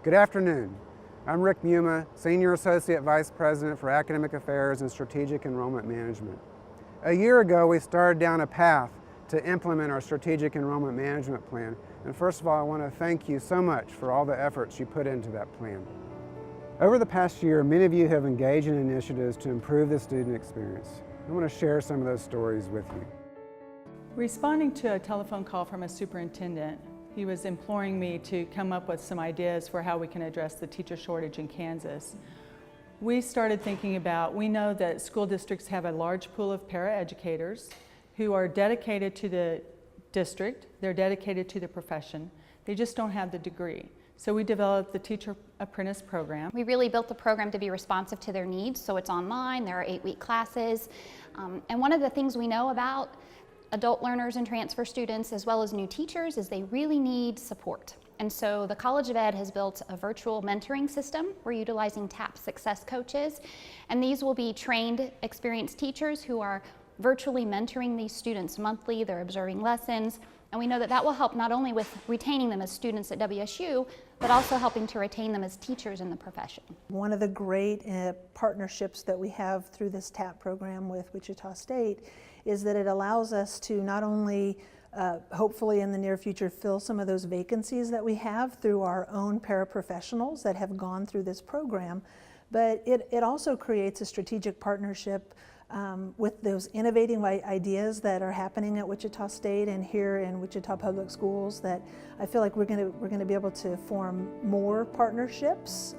Good afternoon. I'm Rick Muma, Senior Associate Vice President for Academic Affairs and Strategic Enrollment Management. A year ago, we started down a path to implement our Strategic Enrollment Management Plan. And first of all, I want to thank you so much for all the efforts you put into that plan. Over the past year, many of you have engaged in initiatives to improve the student experience. I want to share some of those stories with you. Responding to a telephone call from a superintendent, he was imploring me to come up with some ideas for how we can address the teacher shortage in Kansas. We started thinking about, we know that school districts have a large pool of paraeducators who are dedicated to the district, they're dedicated to the profession, they just don't have the degree. So we developed the Teacher Apprentice Program. We really built the program to be responsive to their needs, so it's online, there are 8-week classes. And one of the things we know about adult learners and transfer students as well as new teachers is they really need support. And so the College of Ed has built a virtual mentoring system. We're utilizing TAP Success Coaches, and these will be trained, experienced teachers who are virtually mentoring these students monthly. They're observing lessons, and we know that that will help not only with retaining them as students at WSU, but also helping to retain them as teachers in the profession. One of the great partnerships that we have through this TAP program with Wichita State is that it allows us to not only hopefully in the near future fill some of those vacancies that we have through our own paraprofessionals that have gone through this program, but it also creates a strategic partnership with those innovating ideas that are happening at Wichita State and here in Wichita Public Schools, that I feel like we're going to be able to form more partnerships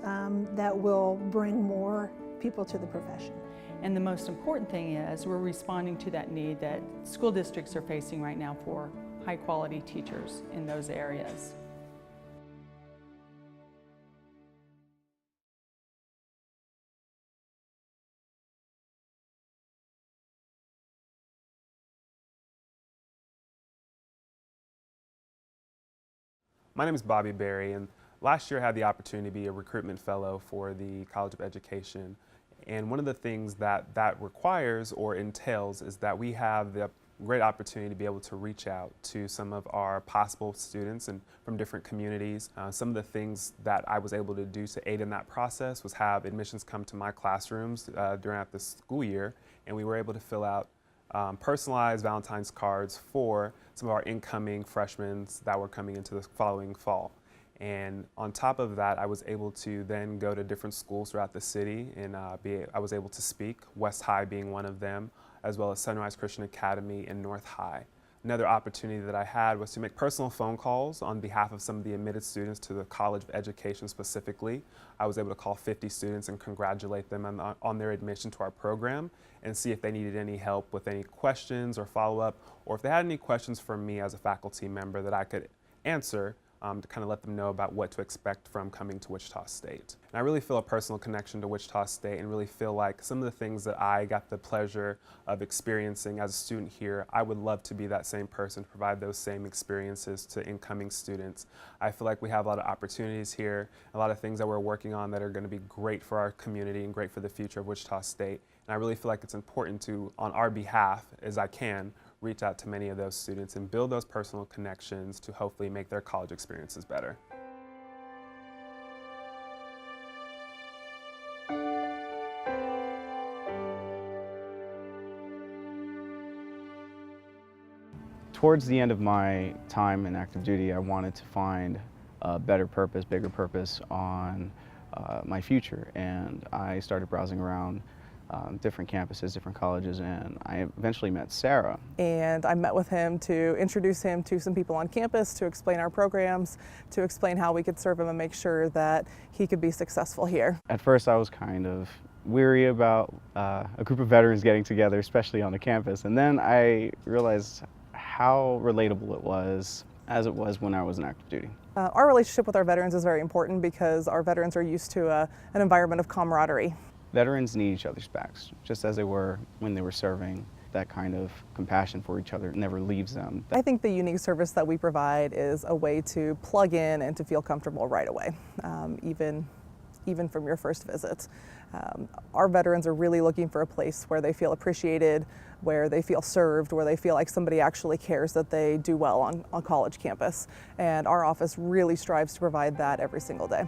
that will bring more people to the profession. And the most important thing is we're responding to that need that school districts are facing right now for high quality teachers in those areas. My name is Bobby Berry, and last year I had the opportunity to be a recruitment fellow for the College of Education. And one of the things that requires or entails is that we have the great opportunity to be able to reach out to some of our possible students and from different communities. Some of the things that I was able to do to aid in that process was have admissions come to my classrooms during the school year, and we were able to fill out personalized Valentine's cards for some of our incoming freshmen that were coming into the following fall. And on top of that, I was able to then go to different schools throughout the city, and I was able to speak, West High being one of them, as well as Sunrise Christian Academy and North High. Another opportunity that I had was to make personal phone calls on behalf of some of the admitted students to the College of Education specifically. I was able to call 50 students and congratulate them on their admission to our program and see if they needed any help with any questions or follow-up, or if they had any questions for me as a faculty member that I could answer to kind of let them know about what to expect from coming to Wichita State. And I really feel a personal connection to Wichita State and really feel like some of the things that I got the pleasure of experiencing as a student here, I would love to be that same person to provide those same experiences to incoming students. I feel like we have a lot of opportunities here, a lot of things that we're working on that are going to be great for our community and great for the future of Wichita State. And I really feel like it's important to, on our behalf, as I can, reach out to many of those students and build those personal connections to hopefully make their college experiences better. Towards the end of my time in active duty, I wanted to find a better purpose, bigger purpose on my future, and I started browsing around different campuses, different colleges, and I eventually met Sarah. And I met with him to introduce him to some people on campus, to explain our programs, to explain how we could serve him and make sure that he could be successful here. At first I was kind of weary about a group of veterans getting together, especially on the campus, and then I realized how relatable it was as it was when I was in active duty. Our relationship with our veterans is very important because our veterans are used to an environment of camaraderie. Veterans need each other's backs, just as they were when they were serving. That kind of compassion for each other never leaves them. I think the unique service that we provide is a way to plug in and to feel comfortable right away, even from your first visit. Our veterans are really looking for a place where they feel appreciated, where they feel served, where they feel like somebody actually cares that they do well on college campus. And our office really strives to provide that every single day.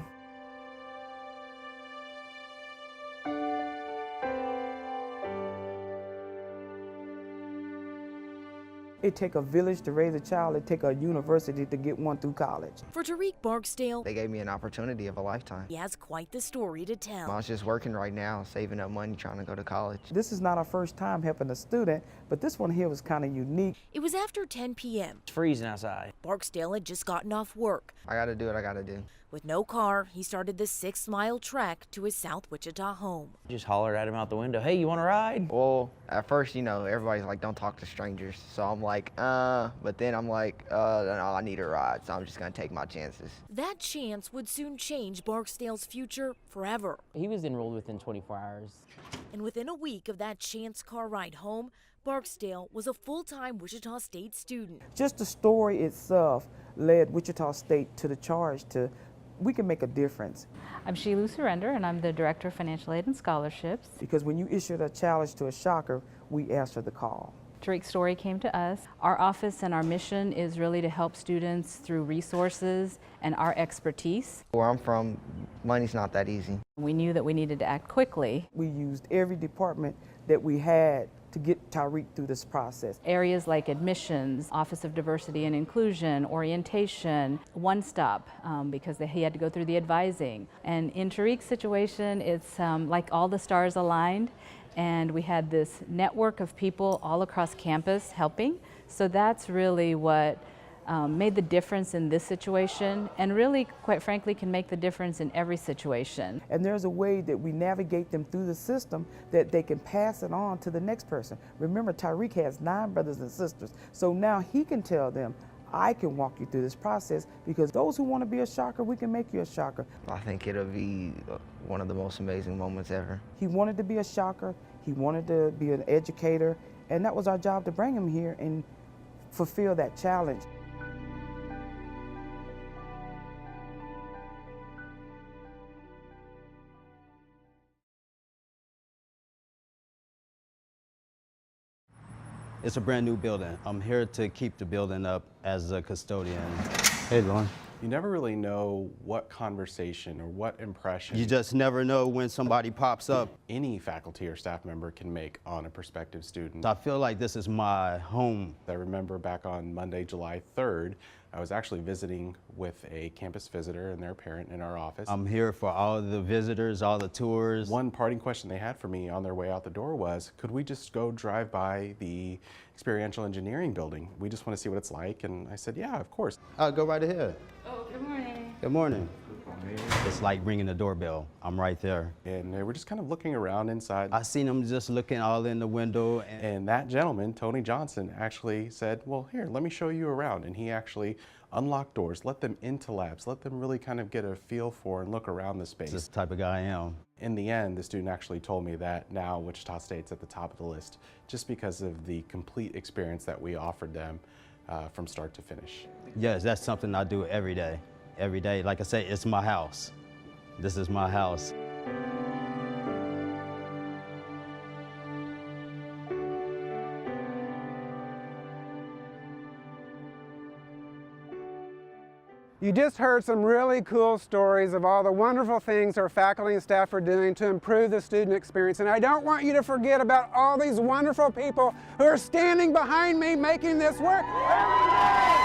It take a village to raise a child. It take a university to get one through college. For Tariq Barksdale, they gave me an opportunity of a lifetime. he has quite the story to tell. I was just working right now, saving up money, trying to go to college. This is not our first time helping a student, but this one here was kind of unique. It was after 10 p.m. It's freezing outside. Barksdale had just gotten off work. I gotta do what I gotta do. With no car, he started the 6-mile trek to his South Wichita home. Just hollered at him out the window, hey, you want to ride? Well, at first, you know, everybody's like, don't talk to strangers. So I'm like, but then I'm like, no, I need a ride, so I'm just gonna take my chances. That chance would soon change Barksdale's future forever. He was enrolled within 24 hours. And within a week of that chance car ride home, Barksdale was a full-time Wichita State student. Just the story itself led Wichita State to the charge to, we can make a difference. I'm Sheila Surrender, and I'm the Director of Financial Aid and Scholarships. Because when you issued a challenge to a shocker, we answered the call. Tariq's story came to us. Our office and our mission is really to help students through resources and our expertise. Where I'm from, money's not that easy. We knew that we needed to act quickly. We used every department that we had to get Tariq through this process. Areas like admissions, Office of Diversity and Inclusion, orientation, One Stop, because he had to go through the advising. And in Tariq's situation, it's like all the stars aligned, and we had this network of people all across campus helping. So that's really what made the difference in this situation, and really, quite frankly, can make the difference in every situation. And there's a way that we navigate them through the system that they can pass it on to the next person. Remember, Tariq has 9 brothers and sisters, so now he can tell them, I can walk you through this process, because those who want to be a shocker, we can make you a shocker. I think it'll be one of the most amazing moments ever. He wanted to be a shocker, he wanted to be an educator, and that was our job, to bring him here and fulfill that challenge. It's a brand new building. I'm here to keep the building up as a custodian. Hey, Lauren. You never really know what conversation or what impression You just never know when somebody pops up. any faculty or staff member can make on a prospective student. I feel like this is my home. I remember back on Monday, July 3rd, I was actually visiting with a campus visitor and their parent in our office. I'm here for all the visitors, all the tours. One parting question they had for me on their way out the door was, could we just go drive by the experiential engineering building? We just want to see what it's like. And I said, yeah, of course. I'll go right ahead. Oh, good morning. Good morning. It's like ringing the doorbell. I'm right there. And they were just kind of looking around inside. I seen them just looking all in the window. And that gentleman, Tony Johnson, actually said, well, here, let me show you around. And he actually unlocked doors, let them into labs, let them really kind of get a feel for and look around the space. This is the type of guy I am. In the end, the student actually told me that now Wichita State's at the top of the list just because of the complete experience that we offered them from start to finish. Yes, that's something I do every day. Every day, like I say, it's my house. This is my house. You just heard some really cool stories of all the wonderful things our faculty and staff are doing to improve the student experience. And I don't want you to forget about all these wonderful people who are standing behind me making this work every day.